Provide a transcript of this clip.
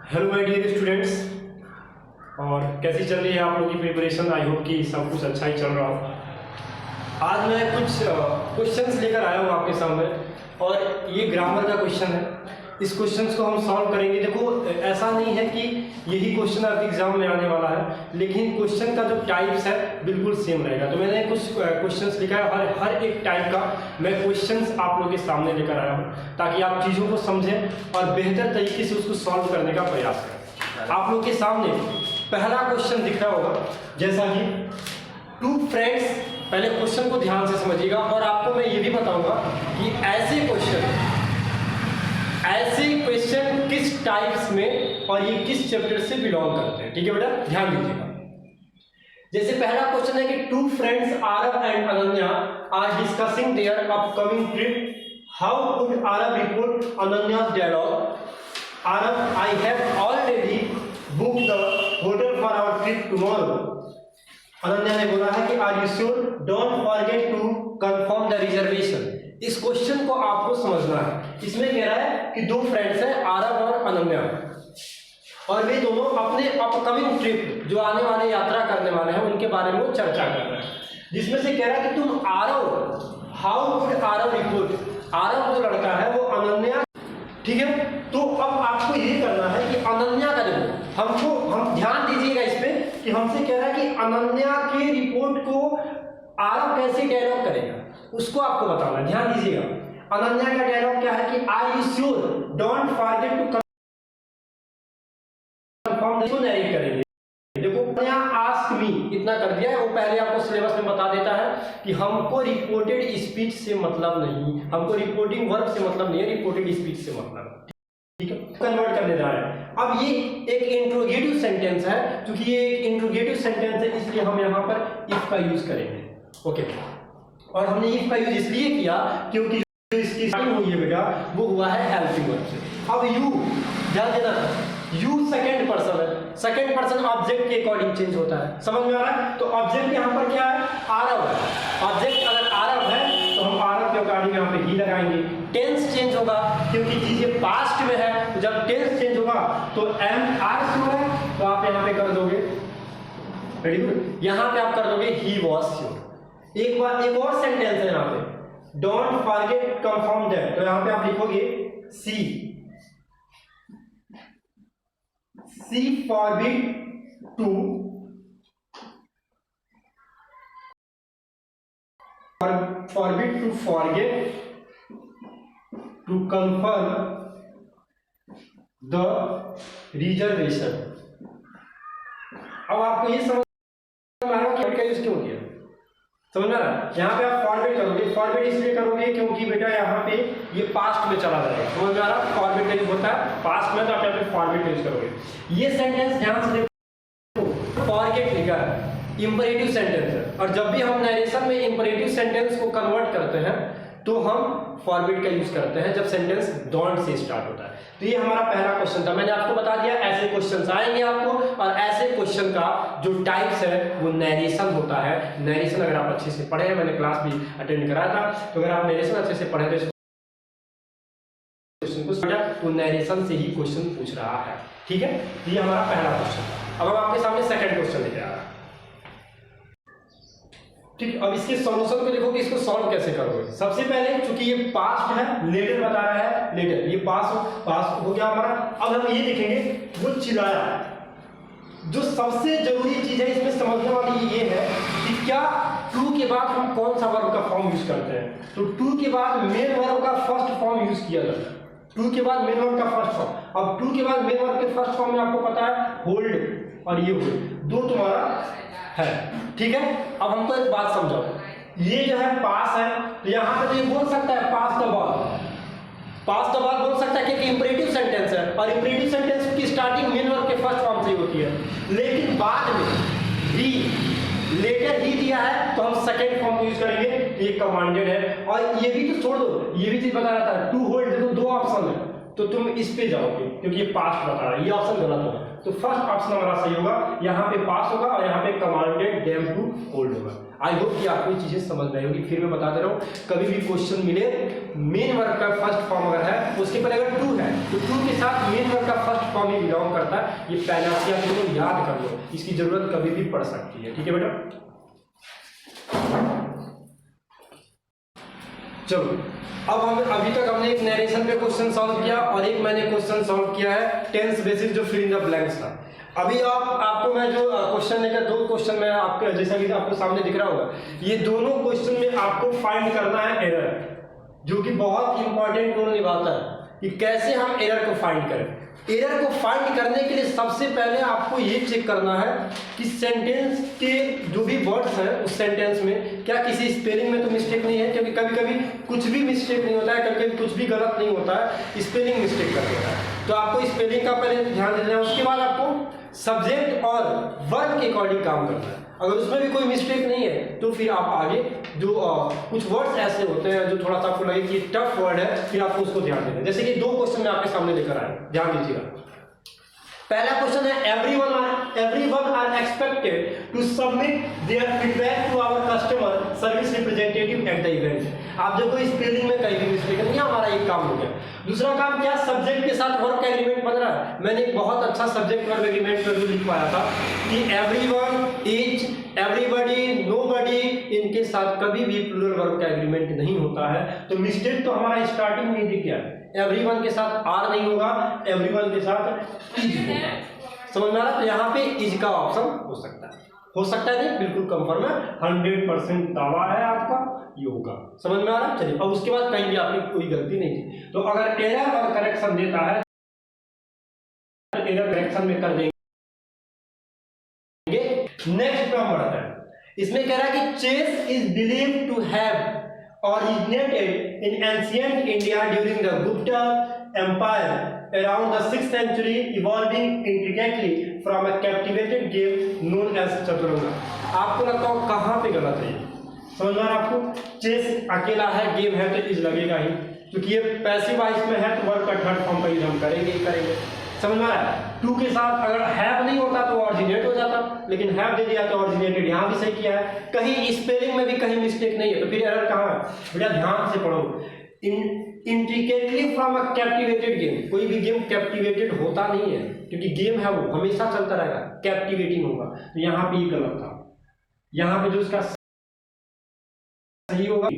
Hello my dear students, और कैसी चल रही है आप लोगों की प्रिपरेशन। आई होप कि सब कुछ अच्छा ही चल रहा हो। आज मैं कुछ क्वेश्चंस लेकर आया हूँ आपके सामने, और ये ग्रामर का क्वेश्चन है। इस क्वेश्चंस को हम सॉल्व करेंगे। देखो, ऐसा नहीं है कि यही क्वेश्चन आपके एग्जाम में आने वाला है, लेकिन क्वेश्चन का जो टाइप्स है बिल्कुल सेम रहेगा। तो मैंने कुछ क्वेश्चंस लिखा है, हर एक टाइप का मैं क्वेश्चंस आप लोगों के सामने लेकर आया हूँ, ताकि आप चीज़ों को समझें और बेहतर तरीके से उसको सॉल्व करने का प्रयास करें। आप लोग के सामने पहला क्वेश्चन दिख रहा होगा, जैसा कि टू फ्रेंड्स। पहले क्वेश्चन को ध्यान से समझिएगा, और आपको मैं ये भी बताऊंगा कि ऐसे क्वेश्चन किस टाइप्स में और ये किस चैप्टर से बिलोंग करते हैं। ठीक है बेटा, ध्यान दीजिएगा। जैसे पहला क्वेश्चन है कि two friends Aarav and Ananya are discussing their upcoming trip, how would Aarav report Ananya's dialogue? Aarav, I have already book the hotel for our trip tomorrow. Ananya ने बोला है कि are you sure, don't forget to confirm the reservation. इस question को आपको समझना है। इसमें कह रहा है कि दो फ्रेंड्स हैं, आरव और अनन्या, और वे दोनों अपने अपकमिंग ट्रिप, जो आने वाले यात्रा करने वाले हैं, उनके बारे में चर्चा कर रहे हैं। जिसमें से कह रहा है कि तुम Aarav, how would Aarav report. Aarav जो लड़का है वो अनन्या, ठीक है। तो अब आपको ये करना है कि अनन्या का देखो, हम ध्यान दीजिएगा इस पे कि हमसे कह रहा है कि अनन्या के रिपोर्ट को आरव कैसे डायलॉग करेगा, उसको आपको बताना। ध्यान दीजिएगा, अनन्या का डायलॉग क्या है कि are you sure, don't forget to confirm, इसको नरेट करेंगे। देखो, अनन्या आस्क मी, इतना कर दिया है। वो पहले आपको सिलेबस में बता देता है कि हमको रिपोर्टेड स्पीच से मतलब नहीं, हमको रिपोर्टिंग वर्ब से मतलब नहीं है, रिपोर्टेड स्पीच से मतलब। ठीक है, कन्वर्ट करने जा रहे हैं। अब ये एक इंट्रोगेटिव सेंटेंस है, क्योंकि ये एक इंट्रोगेटिव सेंटेंस है, इसलिए हम यहाँ पर इफ का यूज करेंगे। ओके, और हमने इफ का यूज इसलिए किया क्योंकि जो इसकी स्टार्टिंग हुई है बेटा, वो हुआ है हेल्पिंग वर्ब से। अब यू, ध्यान देना, यू सेकंड पर्सन है। सेकंड पर्सन ऑब्जेक्ट के अकॉर्डिंग चेंज होता है, समझ में आ रहा है? तो ऑब्जेक्ट यहाँ पर क्या है? आरव है। ऑब्जेक्ट अगर आरव है तो हम आरव के अकॉर्डिंग यहाँ पे ही लगाएंगे। टेंस चेंज होगा क्योंकि चीजें पास्ट में है, तो जब टेंस चेंज होगा तो एम आर श्योर है, तो आप यहाँ पे कर दोगे, वेरी गुड, यहाँ पे आप कर दोगे ही वॉज श्योर। एक और सेंटेंस है यहाँ पे, डोंट फॉरगेट कंफर्म दैट, तो यहाँ पे आप लिखोगे she forbid to forget to confirm the reservation. अब आपको ये समझ में आ रहा है कि यूज क्यों किया, समझ में आ रहा है? यहाँ पे आप फॉरवर्ड करोगे, फॉरवर्ड इसलिए करोगे क्योंकि बेटा यहाँ पे ये पास्ट में चला जाएगा, समझ में आ रहा है? फॉरवर्ड का यूज होता है पास्ट में, तो आप यहाँ पे फॉरवर्ड यूज करोगे। ये सेंटेंस ध्यान से देखो, फॉरगेट लिखा है, इंपरेटिव सेंटेंस है, और जब भी हम नरेशन में इंपरेटिव सेंटेंस को कन्वर्ट करते हैं तो हम फॉरवर्ड का यूज करते हैं जब सेंटेंस डोंट से स्टार्ट होता है। तो ये हमारा पहला क्वेश्चन था। मैंने आपको बता दिया ऐसे क्वेश्चंस आएंगे आपको, और ऐसे क्वेश्चन का जो टाइप्स है वो नरेशन होता है। नरेशन अगर आप अच्छे से पढ़े हैं, मैंने क्लास भी अटेंड कराया था, तो अगर आप नरेशन अच्छे से पढ़े तो क्वेश्चन को समझा, तो नरेशन से ही क्वेश्चन पूछ रहा है। ठीक है, तो ये हमारा पहला क्वेश्चन था। अब हम आपके सामने सेकंड क्वेश्चन लेके आ रहा है। ठीक, अब इसके सॉल्यूशन को देखो कि इसको सॉल्व कैसे करोगे। सबसे पहले, चूंकि ये पास्ट है, लेटर बता रहा है, लेटर, ये पास हो गया हमारा। अब हम ये देखेंगे, वो चिल्लाया। जो सबसे जरूरी चीज है इसमें समझने वाली ये है कि क्या टू के बाद हम कौन सा वर्ब का फॉर्म यूज करते हैं। तो टू के बाद मेन वर्ब का फर्स्ट फॉर्म यूज किया जाता है। टू के बाद मेन वर्ब का फर्स्ट फॉर्म। अब टू के बाद मेन वर्ब के फर्स्ट फॉर्म में आपको पता है होल्ड और ये होल्ड, दो तुम्हारा है। ठीक है, अब हमको एक बात समझाओ, ये जो है पास है, तो यहाँ पे तो ये बोल सकता है पास द बॉल बोल सकता है क्योंकि इंपरेटिव सेंटेंस है, और इंपरेटिव सेंटेंस की स्टार्टिंग मेन वर्ब के फर्स्ट फॉर्म से ही होती है। लेकिन बाद में ही लेटर ही दिया है तो हम सेकंड फॉर्म यूज करेंगे, ये कमांडेड है। और ये भी तो छोड़ दो, ये भी चीज बता रहा था, टू होल्ड, देखो दो ऑप्शन है, तो तुम इस पे जाओगे क्योंकि ये पास्ट बता रहा है, ये ऑप्शन गलत होगा। तो फर्स्ट ऑप्शन हमारा सही होगा, यहाँ पे पास होगा और यहाँ पे कमांडेड देम टू होल्ड होगा। आई होप कि आपको ये चीजें समझ में आएगी। फिर मैं बता दे रहा हूँ, कभी भी क्वेश्चन मिले, मेन वर्ब का फर्स्ट फॉर्म अगर है, उसके पहले अगर टू है तो टू के साथ मेन वर्ब का फर्स्ट फॉर्म ही बिलोंग करता है। ये पैनाप्सिया को याद कर लो, इसकी जरूरत कभी भी पड़ सकती है। ठीक है बेटा, चलो अब हम अभी तक हमने एक नरेशन पे क्वेश्चन सॉल्व किया और एक मैंने क्वेश्चन सॉल्व किया है टेंस बेसिस जो फिल इन द ब्लैंक्स था। अभी आपको मैं जो क्वेश्चन लेकर दो क्वेश्चन में आपके जैसा कि आपको सामने दिख रहा होगा, ये दोनों क्वेश्चन में आपको फाइंड करना है एरर, जो कि बहुत इंपॉर्टेंट रोल निभाता है कि कैसे हम एरर को फाइंड करें। एरर को फाइंड करने के लिए सबसे पहले आपको ये चेक करना है कि सेंटेंस के जो भी वर्ड्स हैं उस सेंटेंस में क्या किसी स्पेलिंग में तो मिस्टेक नहीं है, क्योंकि कभी कभी कुछ भी मिस्टेक नहीं होता है, कभी कभी कुछ भी गलत नहीं होता है, स्पेलिंग मिस्टेक कर देता है। तो आपको स्पेलिंग का पहले ध्यान देना है, उसके बाद आपको सब्जेक्ट और वर्ब के अकॉर्डिंग काम करना है। अगर उसमें भी कोई मिस्टेक नहीं है तो फिर आप आगे जो कुछ वर्ड्स ऐसे होते हैं जो थोड़ा सा आपको लगे कि टफ वर्ड है, फिर आपको उसको ध्यान देना है। जैसे कि दो क्वेश्चन मैं आपके सामने लेकर आया, ध्यान दीजिएगा। पहला क्वेश्चन है everyone are expected to submit their feedback to our customer service representative at the event। आप देखो स्पेलिंग में कहीं भी मिस्टेक नहीं है, हमारा एक काम हो गया। दूसरा काम क्या, सब्जेक्ट के साथ वर्ब का एग्रीमेंट बन रहा है। मैंने एक बहुत अच्छा सब्जेक्ट वर्ब एग्रीमेंट पर लिख पाया था कि एवरीवन, ईच, एवरीबॉडी, नोबडी, इनके साथ कभी भी प्लूरल वर्ब का एग्रीमेंट नहीं होता है। तो मिस्टेक तो हमारा स्टार्टिंग में दिख गया, एवरीवन के साथ आर नहीं होगा, एवरीवन के साथ इज होगा। समझ में आ रहा है? तो यहाँ पे इज का ऑप्शन हो सकता है नहीं, बिल्कुल कंफर्म है, 100% दावा है आपका, ये होगा। समझ में आ रहा है? चलिए, अब उसके बाद कहीं भी आपने कोई गलती नहीं की, तो अगर एरर और करेक्शन देता है तो एरर करेक्शन में कर देंगे। नेक्स्ट पे हम बढ़ते हैं। इसमें कह रहा है कि chess is believed to have originated in ancient India during the Gupta Empire around the 6th century, evolving intricately from a captivated game known as chaturanga। आपको लगता हो कहाँ पे गलत है? समझ में आ रहा है आपको? चेस अकेला है, गेम है तो इज लगेगा ही, क्योंकि ये पैसिव वॉइस में है तो वर्ब का थर्ड फॉर्म का यूज हम करेंगे ही करेंगे। समझ में आ रहा है? टू के साथ अगर हैव नहीं होता तो ऑरिजिनेट हो जाता, लेकिन हैव दे दिया तो ऑरिजिनेटेड। यहाँ भी सही किया है, कहीं स्पेलिंग में भी कहीं मिस्टेक नहीं है, तो फिर एरर कहाँ है? बेटा ध्यान से पढ़ो। Intricately from a captivated game, कोई भी गेम कैप्टिवेटेड होता नहीं है, क्योंकि गेम है वो हमेशा चलता रहेगा, कैप्टिवेटिंग होगा। तो यहाँ पे ये गलत था, यहाँ पे जो इसका सही होगा